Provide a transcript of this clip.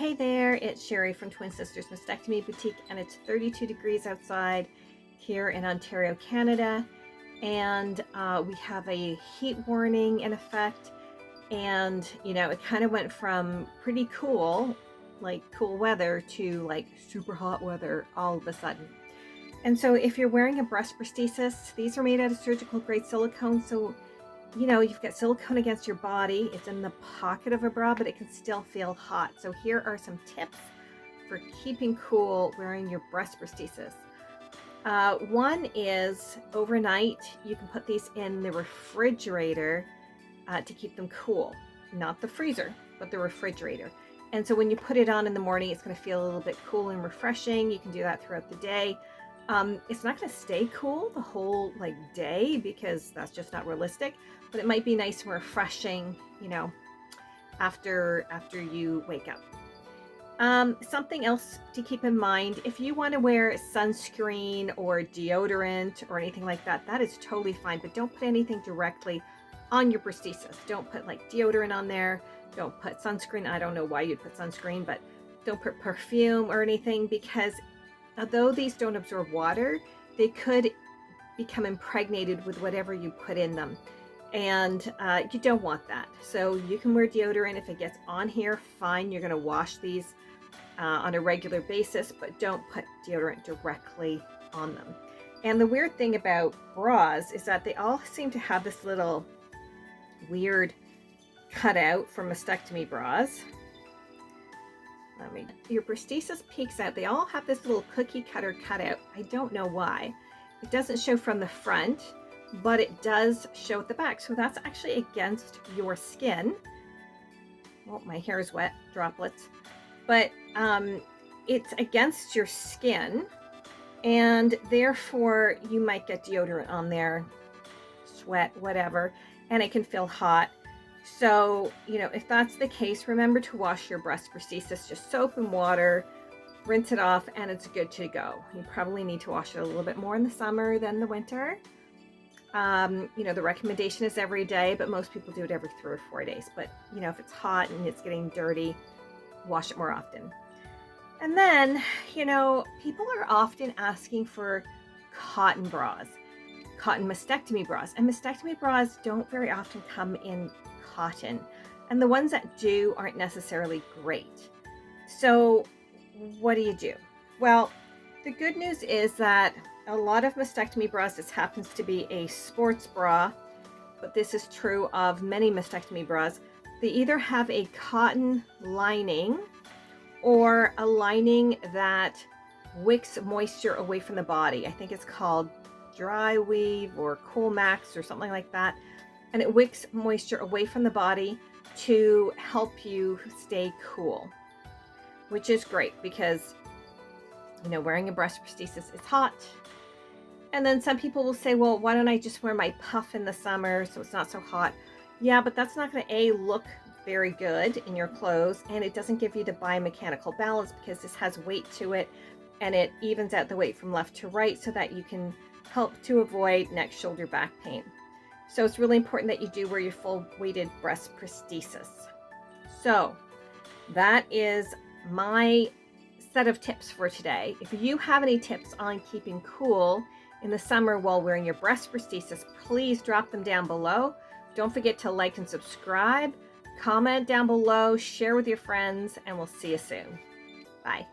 Hey there, it's Sherry from Twin Sisters Mastectomy Boutique, and it's 32 degrees outside here in Ontario, Canada. And we have a heat warning in effect. And, it kind of went from pretty cool, like cool weather, to like super hot weather all of a sudden. And so if you're wearing a breast prosthesis, these are made out of surgical grade silicone. So you've got silicone against your body. It's in the pocket of a bra, but it can still feel hot. So here are some tips for keeping cool wearing your breast prosthesis. One is overnight, you can put these in the refrigerator to keep them cool. Not the freezer, but the refrigerator. And so when you put it on in the morning, it's going to feel a little bit cool and refreshing. You can do that throughout the day. It's not going to stay cool the whole day because that's just not realistic, but it might be nice and refreshing, after you wake up. Something else to keep in mind, if you want to wear sunscreen or deodorant or anything like that, that is totally fine, but don't put anything directly on your prosthesis. Don't put deodorant on there. Don't put sunscreen. I don't know why you'd put sunscreen, but don't put perfume or anything, because although these don't absorb water, they could become impregnated with whatever you put in them. And you don't want that. So you can wear deodorant. If it gets on here, fine. You're going to wash these on a regular basis, but don't put deodorant directly on them. And the weird thing about bras is that they all seem to have this little weird cutout for mastectomy bras. Your prosthesis peeks out. They all have this little cookie cutter cutout. I don't know why. It doesn't show from the front, but it does show at the back. So that's actually against your skin. Oh, my hair is wet, droplets. But it's against your skin, and therefore you might get deodorant on there, sweat, whatever, and it can feel hot. So, if that's the case, remember to wash your breast prosthesis, just soap and water, rinse it off, and it's good to go. You probably need to wash it a little bit more in the summer than the winter. The recommendation is every day, but most people do it every 3 or 4 days. But, if it's hot and it's getting dirty, wash it more often. And then, people are often asking for cotton bras, cotton mastectomy bras, and mastectomy bras don't very often come in cotton, and the ones that do aren't necessarily great. So what do you do? Well, the good news is that a lot of mastectomy bras, this happens to be a sports bra, but this is true of many mastectomy bras, they either have a cotton lining or a lining that wicks moisture away from the body. I think it's called Dry Weave or Cool Max or something like that. And it wicks moisture away from the body to help you stay cool, which is great because, wearing a breast prosthesis is hot. And then some people will say, well, why don't I just wear my puff in the summer so it's not so hot? Yeah, but that's not going to look very good in your clothes, and it doesn't give you the biomechanical balance because this has weight to it, and it evens out the weight from left to right so that you can help to avoid neck, shoulder, back pain. So it's really important that you do wear your full weighted breast prosthesis. So that is my set of tips for today. If you have any tips on keeping cool in the summer while wearing your breast prosthesis, please drop them down below. Don't forget to like and subscribe, comment down below, share with your friends, and we'll see you soon. Bye.